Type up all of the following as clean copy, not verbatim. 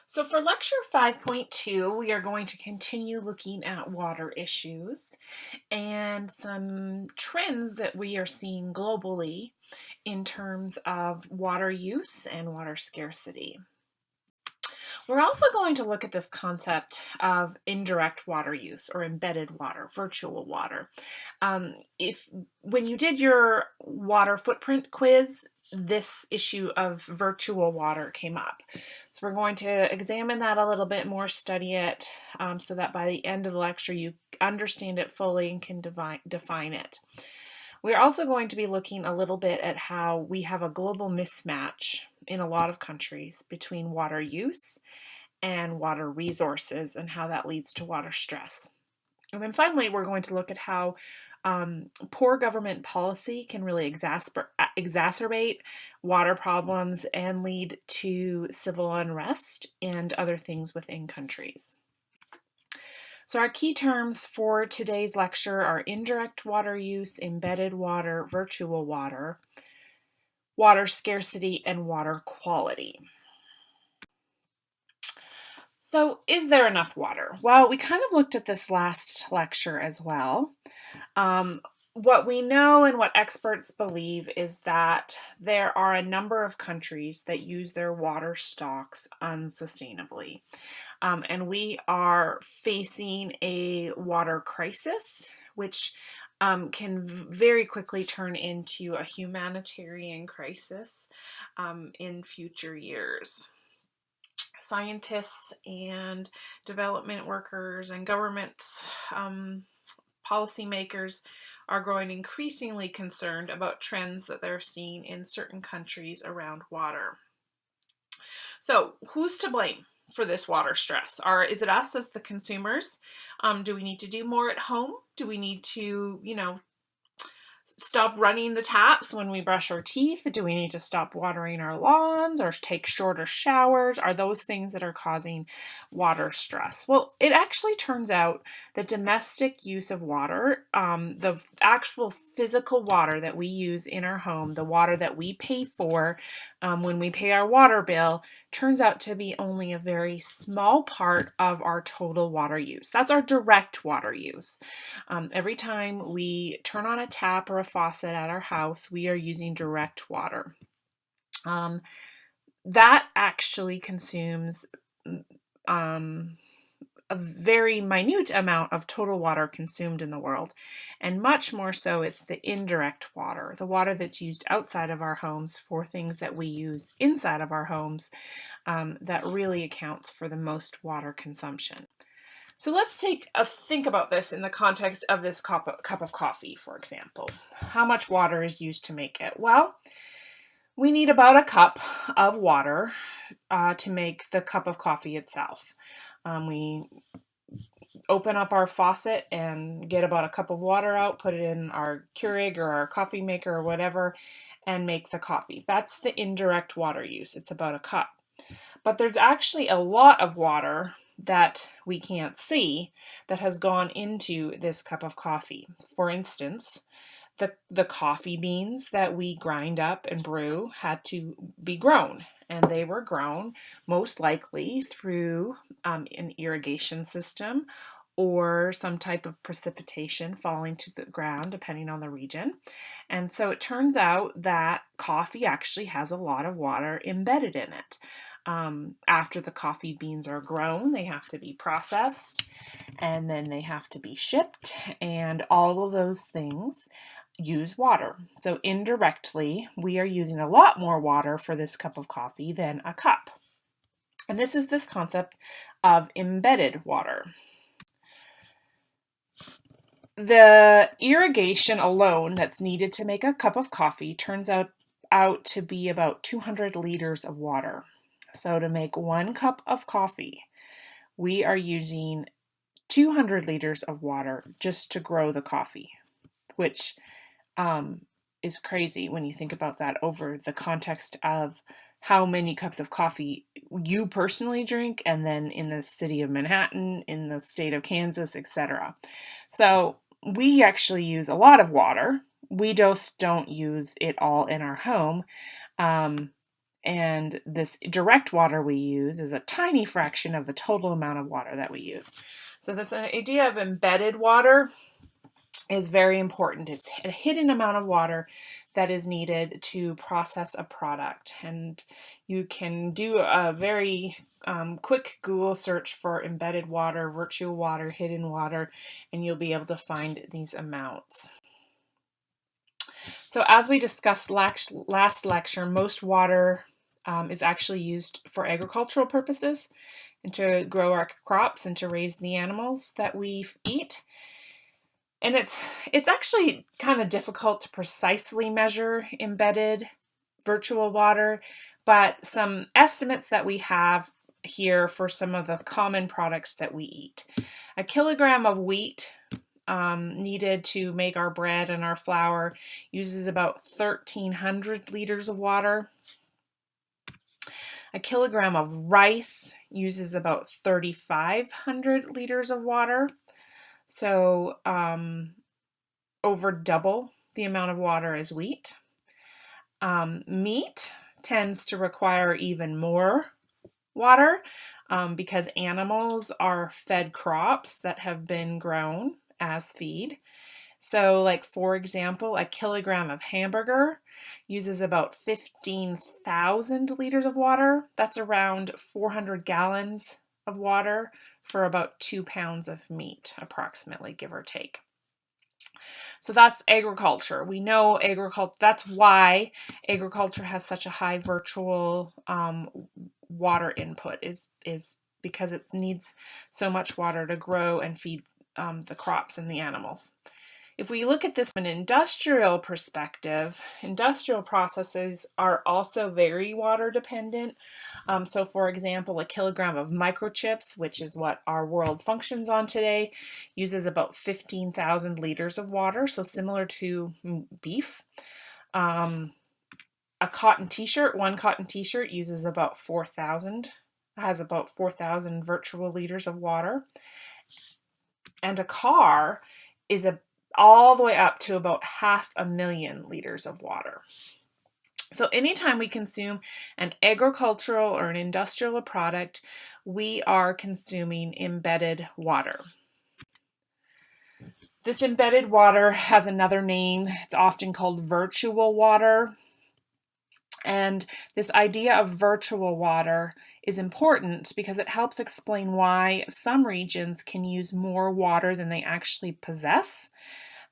So for lecture 5.2, we are going to continue looking at water issues and some trends that we are seeing globally in terms of water use and water scarcity. We're also going to look at this concept of indirect water use or embedded water, virtual water. If when you did your water footprint quiz, this issue of virtual water came up. So we're going to examine that a little bit more, study it, so that by the end of the lecture you understand it fully and can define it. We're also going to be looking a little bit at how we have a global mismatch in a lot of countries between water use and water resources and how that leads to water stress. And then finally, we're going to look at how poor government policy can really exacerbate water problems and lead to civil unrest and other things within countries. So our key terms for today's lecture are indirect water use, embedded water, virtual water, water scarcity, and water quality. So is there enough water? Well, we kind of looked at this last lecture as well. What we know and what experts believe is that there are a number of countries that use their water stocks unsustainably. And we are facing a water crisis, which can very quickly turn into a humanitarian crisis in future years. Scientists and development workers and governments, policymakers are growing increasingly concerned about trends that they're seeing in certain countries around water. So who's to blame for this water stress? Is it us as the consumers? Do we need to do more at home? Do we need to, stop running the taps when we brush our teeth? Do we need to stop watering our lawns or take shorter showers? Are those things that are causing water stress? Well, it actually turns out that domestic use of water, the actual physical water that we use in our home, the water that we pay for when we pay our water bill, turns out to be only a very small part of our total water use. That's our direct water use. Every time we turn on a tap or a faucet at our house, we are using direct water. That actually consumes a very minute amount of total water consumed in the world, and much more so it's the indirect water, the water that's used outside of our homes for things that we use inside of our homes, that really accounts for the most water consumption. So let's think about this in the context of this cup of coffee, for example. How much water is used to make it? Well, we need about a cup of water to make the cup of coffee itself. We open up our faucet and get about a cup of water out, put it in our Keurig or our coffee maker or whatever, and make the coffee. That's the indirect water use. It's about a cup. But there's actually a lot of water that we can't see that has gone into this cup of coffee. For instance, the coffee beans that we grind up and brew had to be grown, and they were grown most likely through an irrigation system or some type of precipitation falling to the ground, depending on the region. And so it turns out that coffee actually has a lot of water embedded in it. After the coffee beans are grown, they have to be processed, and then they have to be shipped, and all of those things use water. So indirectly, we are using a lot more water for this cup of coffee than a cup. And this is this concept of embedded water. The irrigation alone that's needed to make a cup of coffee turns out to be about 200 liters of water. So to make 1 cup of coffee, we are using 200 liters of water just to grow the coffee, which is crazy when you think about that over the context of how many cups of coffee you personally drink, and then in the city of Manhattan, in the state of Kansas, etc. So we actually use a lot of water. We just don't use it all in our home. And this direct water we use is a tiny fraction of the total amount of water that we use. So this idea of embedded water is very important. It's a hidden amount of water that is needed to process a product. And you can do a very quick Google search for embedded water, virtual water, hidden water, and you'll be able to find these amounts. So as we discussed last lecture, most water is actually used for agricultural purposes and to grow our crops and to raise the animals that we eat. And it's actually kind of difficult to precisely measure embedded virtual water, but some estimates that we have here for some of the common products that we eat. A kilogram of wheat needed to make our bread and our flour uses about 1,300 liters of water. A kilogram of rice uses about 3,500 liters of water. So over double the amount of water as wheat. Meat tends to require even more water because animals are fed crops that have been grown as feed. So like, for example, a kilogram of hamburger uses about 15,000 liters of water. That's around 400 gallons of water for about 2 pounds of meat, approximately, give or take. So that's agriculture. We know agriculture, that's why agriculture has such a high virtual water input, is because it needs so much water to grow and feed the crops and the animals. If we look at this from an industrial perspective, industrial processes are also very water dependent. So for example, a kilogram of microchips, which is what our world functions on today, uses about 15,000 liters of water, so similar to beef. A cotton t-shirt, one cotton t-shirt uses about 4,000, has about 4,000 virtual liters of water. And a car is all the way up to about 500,000 liters of water. So anytime we consume an agricultural or an industrial product, we are consuming embedded water. This embedded water has another name. It's often called virtual water. And this idea of virtual water is important because it helps explain why some regions can use more water than they actually possess,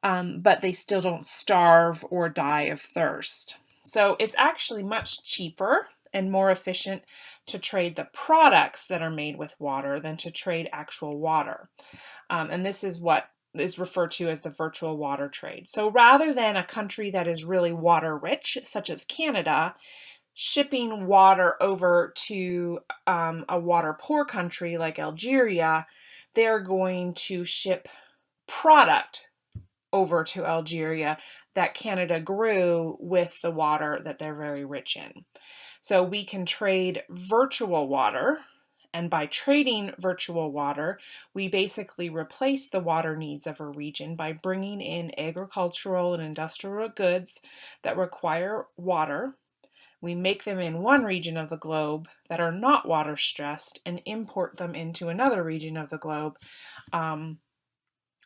but they still don't starve or die of thirst. So it's actually much cheaper and more efficient to trade the products that are made with water than to trade actual water. And this is what is referred to as the virtual water trade. So rather than a country that is really water rich, such as Canada, shipping water over to a water poor country like Algeria, they're going to ship product over to Algeria that Canada grew with the water that they're very rich in. So we can trade virtual water, and by trading virtual water, we basically replace the water needs of a region by bringing in agricultural and industrial goods that require water. We make them in one region of the globe that are not water stressed and import them into another region of the globe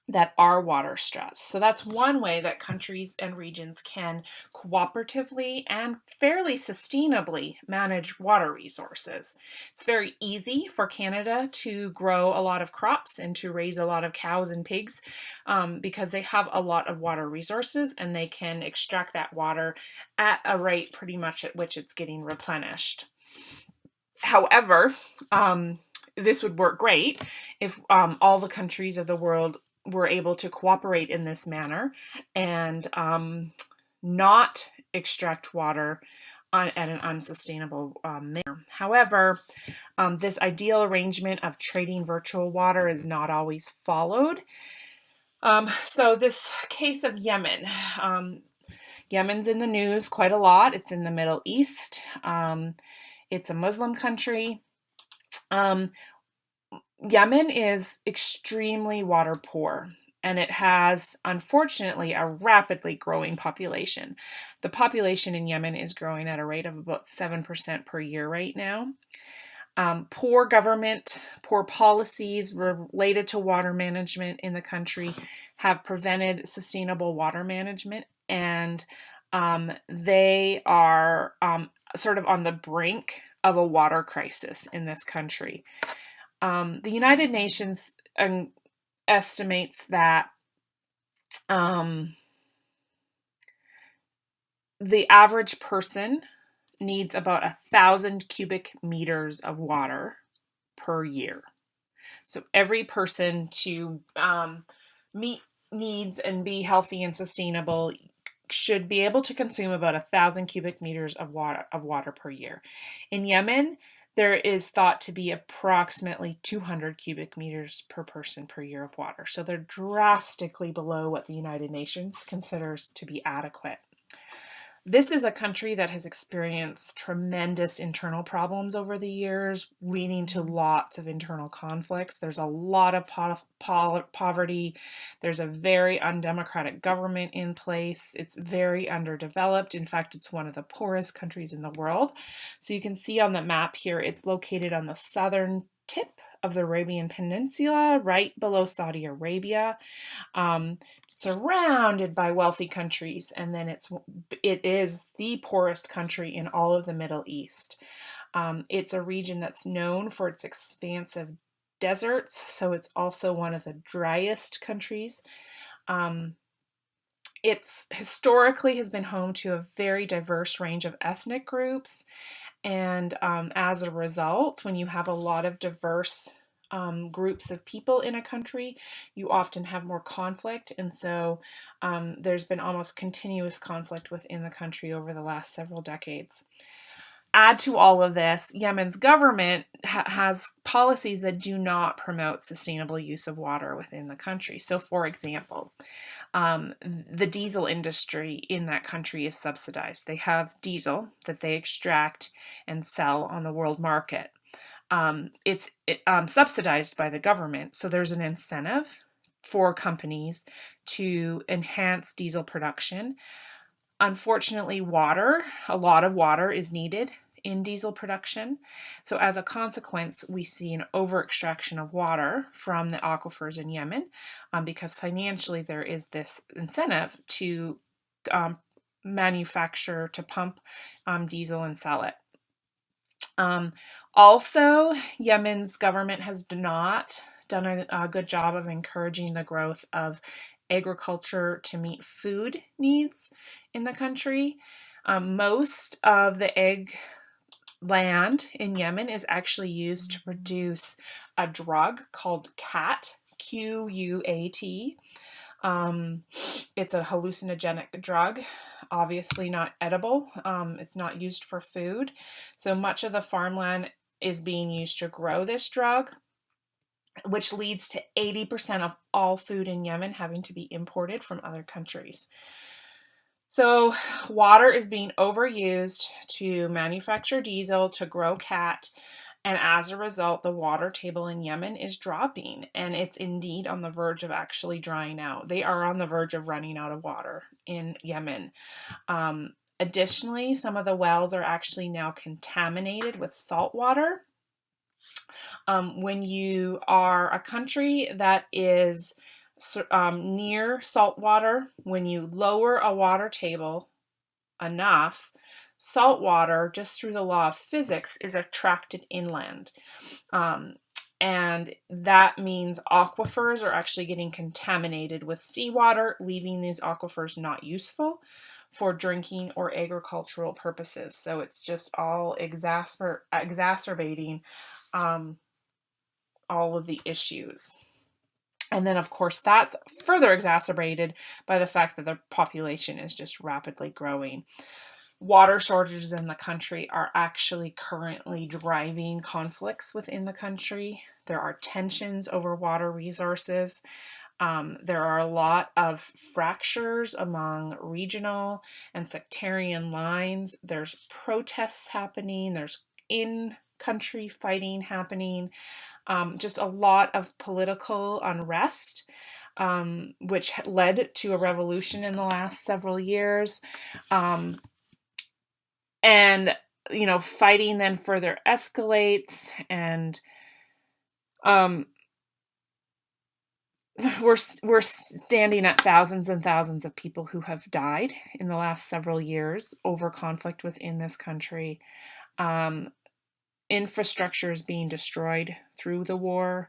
that are water stressed. So that's one way that countries and regions can cooperatively and fairly sustainably manage water resources. It's very easy for Canada to grow a lot of crops and to raise a lot of cows and pigs because they have a lot of water resources and they can extract that water at a rate pretty much at which it's getting replenished. However, this would work great if all the countries of the world were able to cooperate in this manner and not extract water at an unsustainable manner. However, this ideal arrangement of trading virtual water is not always followed. So this case of Yemen, Yemen's in the news quite a lot. It's in the Middle East. It's a Muslim country. Yemen is extremely water poor, and it has, unfortunately, a rapidly growing population. The population in Yemen is growing at a rate of about 7% per year right now. Poor government, poor policies related to water management in the country have prevented sustainable water management, and they are sort of on the brink of a water crisis in this country. The United Nations estimates that the average person needs about 1,000 cubic meters of water per year. So every person to meet needs and be healthy and sustainable should be able to consume about 1,000 cubic meters of water per year. In Yemen, there is thought to be approximately 200 cubic meters per person per year of water. So they're drastically below what the United Nations considers to be adequate. This is a country that has experienced tremendous internal problems over the years, leading to lots of internal conflicts. There's a lot of poverty. There's a very undemocratic government in place. It's very underdeveloped. In fact, it's one of the poorest countries in the world. So you can see on the map here, it's located on the southern tip of the Arabian Peninsula, right below Saudi Arabia. Surrounded by wealthy countries, and then it is the poorest country in all of the Middle East. It's a region that's known for its expansive deserts, so it's also one of the driest countries. It's historically has been home to a very diverse range of ethnic groups, and as a result, when you have a lot of diverse groups of people in a country, you often have more conflict, and so there's been almost continuous conflict within the country over the last several decades. Add to all of this, Yemen's government has policies that do not promote sustainable use of water within the country. So, for example, the diesel industry in that country is subsidized. They have diesel that they extract and sell on the world market. It's subsidized by the government, so there's an incentive for companies to enhance diesel production. Unfortunately, a lot of water is needed in diesel production. So as a consequence, we see an over-extraction of water from the aquifers in Yemen because financially there is this incentive to manufacture, to pump diesel and sell it. Also, Yemen's government has not done a good job of encouraging the growth of agriculture to meet food needs in the country. Most of the egg land in Yemen is actually used to produce a drug called QUAT, Q-U-A-T. It's a hallucinogenic drug, obviously not edible. It's not used for food. So much of the farmland is being used to grow this drug, which leads to 80% of all food in Yemen having to be imported from other countries. So water is being overused to manufacture diesel, to grow cat, and as a result, the water table in Yemen is dropping, and it's indeed on the verge of actually drying out. They are on the verge of running out of water in Yemen. Additionally, some of the wells are actually now contaminated with salt water. When you are a country that is near salt water, when you lower a water table enough, salt water, just through the law of physics, is attracted inland. And that means aquifers are actually getting contaminated with seawater, leaving these aquifers not useful for drinking or agricultural purposes. So it's just all exacerbating all of the issues. And then, of course, that's further exacerbated by the fact that the population is just rapidly growing. Water shortages in the country are actually currently driving conflicts within the country. There are tensions over water resources. There are a lot of fractures among regional and sectarian lines. There's protests happening. There's in-country fighting happening. Just a lot of political unrest. which led to a revolution in the last several years. And, fighting then further escalates, and we're standing at thousands and thousands of people who have died in the last several years over conflict within this country. Infrastructure is being destroyed through the war,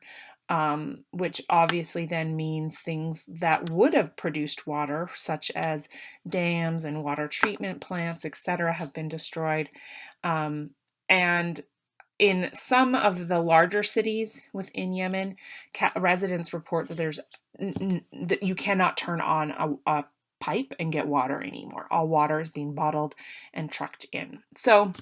which obviously then means things that would have produced water, such as dams and water treatment plants, etc., have been destroyed. And in some of the larger cities within Yemen, residents report that that you cannot turn on a pipe and get water anymore. All water is being bottled and trucked in. So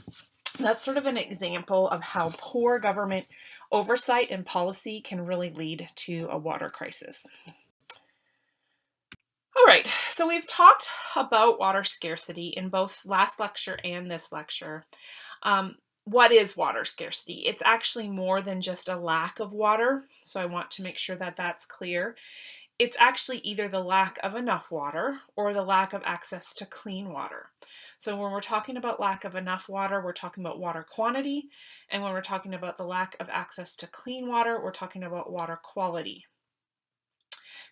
that's sort of an example of how poor government oversight and policy can really lead to a water crisis. All right, so we've talked about water scarcity in both last lecture and this lecture. What is water scarcity? It's actually more than just a lack of water, so I want to make sure that that's clear. It's actually either the lack of enough water or the lack of access to clean water. So when we're talking about lack of enough water, we're talking about water quantity. And when we're talking about the lack of access to clean water, we're talking about water quality.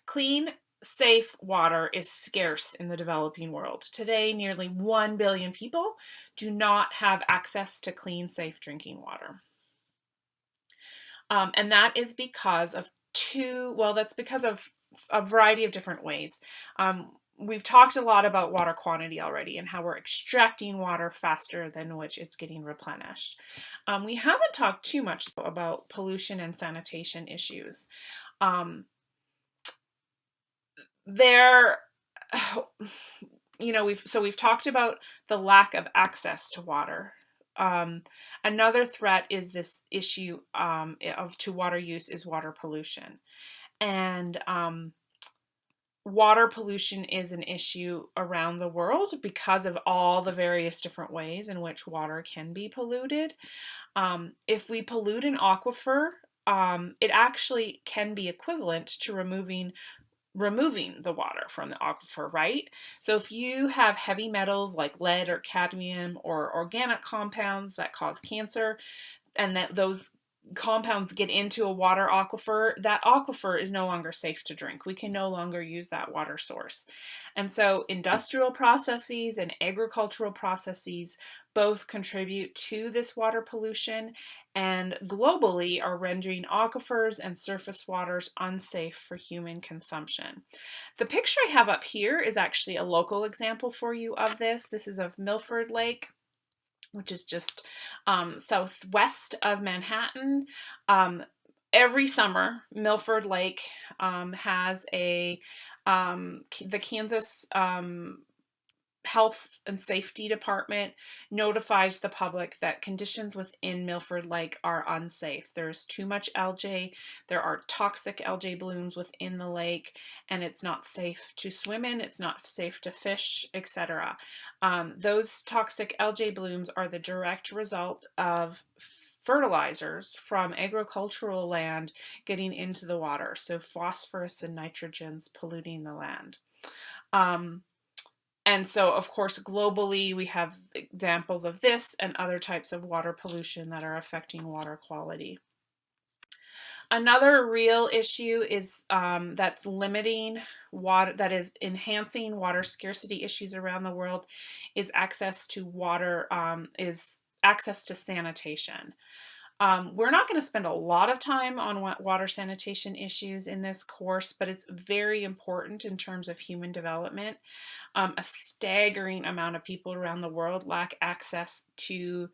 Clean, safe water is scarce in the developing world. Today, nearly 1 billion people do not have access to clean, safe drinking water. And that is because of that's because of a variety of different ways. We've talked a lot about water quantity already and how we're extracting water faster than which it's getting replenished. We haven't talked too much about pollution and sanitation issues. We've talked about the lack of access to water. Another threat is this issue to water use is water pollution. And water pollution is an issue around the world because of all the various different ways in which water can be polluted. If we pollute an aquifer, it actually can be equivalent to removing the water from the aquifer, right? So if you have heavy metals like lead or cadmium or organic compounds that cause cancer, and that those compounds get into a water aquifer, that aquifer is no longer safe to drink. We can no longer use that water source. And so industrial processes and agricultural processes both contribute to this water pollution and globally are rendering aquifers and surface waters unsafe for human consumption. The picture I have up here is actually a local example for you of this. This is of Milford Lake, which is just southwest of Manhattan. Every summer, Milford Lake has the Kansas Health and Safety Department notifies the public that conditions within Milford Lake are unsafe. There's too much algae, there are toxic algae blooms within the lake, and it's not safe to swim in, it's not safe to fish, etc. Those toxic algae blooms are the direct result of fertilizers from agricultural land getting into the water, so phosphorus and nitrogens polluting the land. And so, of course, globally, we have examples of this and other types of water pollution that are affecting water quality. Another real issue is that's limiting water, that is enhancing water scarcity issues around the world, is access to water, is access to sanitation. We're not going to spend a lot of time on water sanitation issues in this course, but it's very important in terms of human development. A staggering amount of people around the world lack access to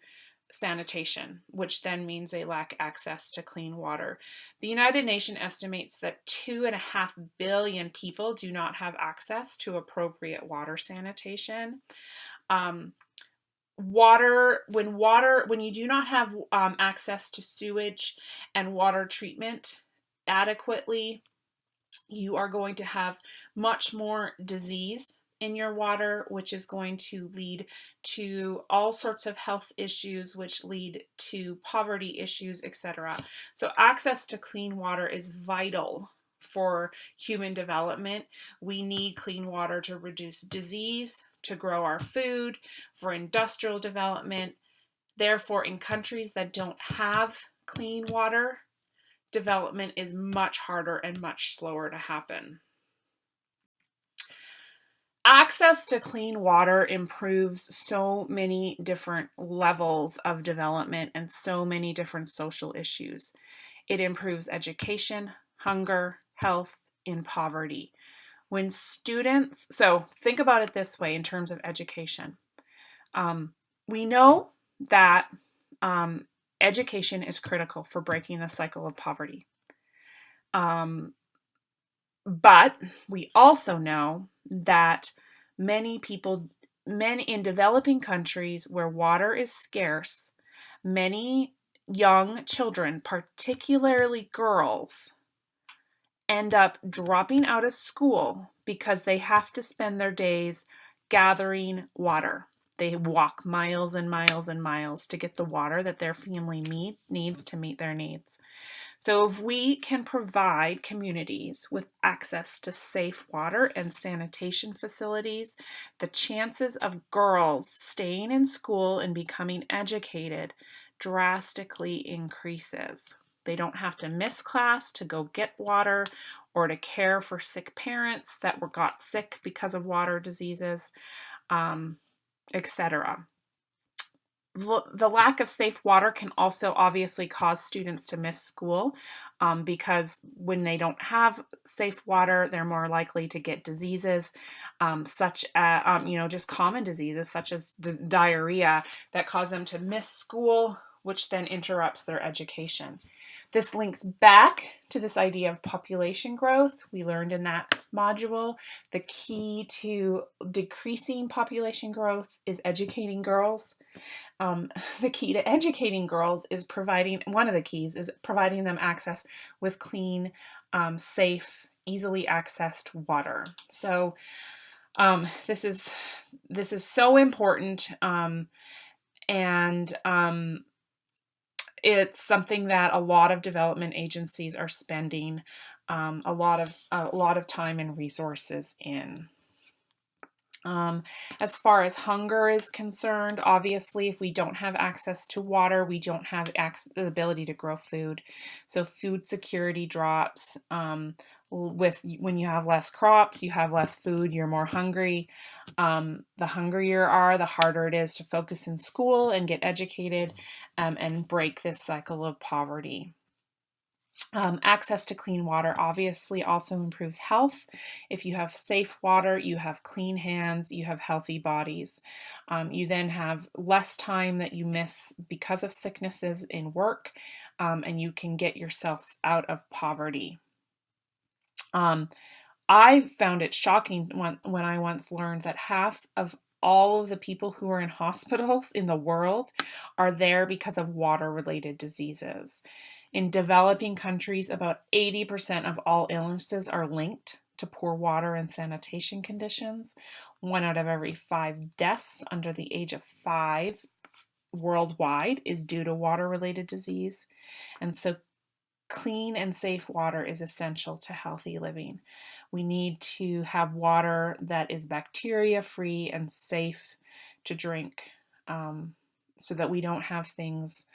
sanitation, which then means they lack access to clean water. The United Nations estimates that 2.5 billion people do not have access to appropriate water sanitation. When you do not have access to sewage and water treatment adequately, you are going to have much more disease in your water, which is going to lead to all sorts of health issues, which lead to poverty issues, etc. So access to clean water is vital for human development. We need clean water to reduce disease, to grow our food, for industrial development. Therefore, in countries that don't have clean water, development is much harder and much slower to happen. Access to clean water improves so many different levels of development and so many different social issues. It improves education, hunger, health, and poverty. When students, so think about it this way in terms of education. We know that education is critical for breaking the cycle of poverty. But we also know that many in developing countries where water is scarce, many young children, particularly girls, end up dropping out of school because they have to spend their days gathering water. They walk miles and miles and miles to get the water that their family needs to meet their needs. So if we can provide communities with access to safe water and sanitation facilities, the chances of girls staying in school and becoming educated drastically increases. They don't have to miss class to go get water or to care for sick parents that got sick because of water diseases, etc. The lack of safe water can also obviously cause students to miss school because when they don't have safe water, they're more likely to get diseases such as, just common diseases such as diarrhea that cause them to miss school, which then interrupts their education. This links back to this idea of population growth. We learned in that module the key to decreasing population growth is educating girls. The key to educating girls is one of the keys is providing them access with clean, safe, easily accessed water. So this is so important, and it's something that a lot of development agencies are spending a lot of time and resources in. As far as hunger is concerned, obviously, if we don't have access to water, we don't have the ability to grow food. So food security drops. When you have less crops, you have less food, you're more hungry. The hungrier you are, the harder it is to focus in school and get educated and break this cycle of poverty. Access to clean water obviously also improves health. If you have safe water, you have clean hands, you have healthy bodies. You then have less time that you miss because of sicknesses in work, and you can get yourselves out of poverty. I found it shocking when I once learned that half of all of the people who are in hospitals in the world are there because of water-related diseases. In developing countries, about 80% of all illnesses are linked to poor water and sanitation conditions. 1 out of every 5 deaths under the age of 5 worldwide is due to water-related disease. And so clean and safe water is essential to healthy living. We need to have water that is bacteria-free and safe to drink, so that we don't have things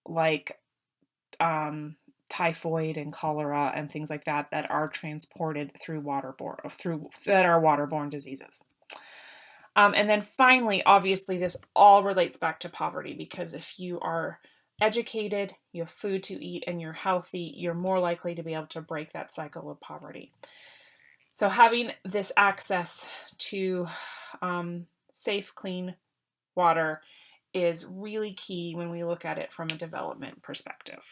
like typhoid and cholera and things like that that are transported through waterborne diseases. And then finally, obviously, this all relates back to poverty, because if you are educated, you have food to eat, and you're healthy, you're more likely to be able to break that cycle of poverty. So having this access to safe, clean water is really key when we look at it from a development perspective.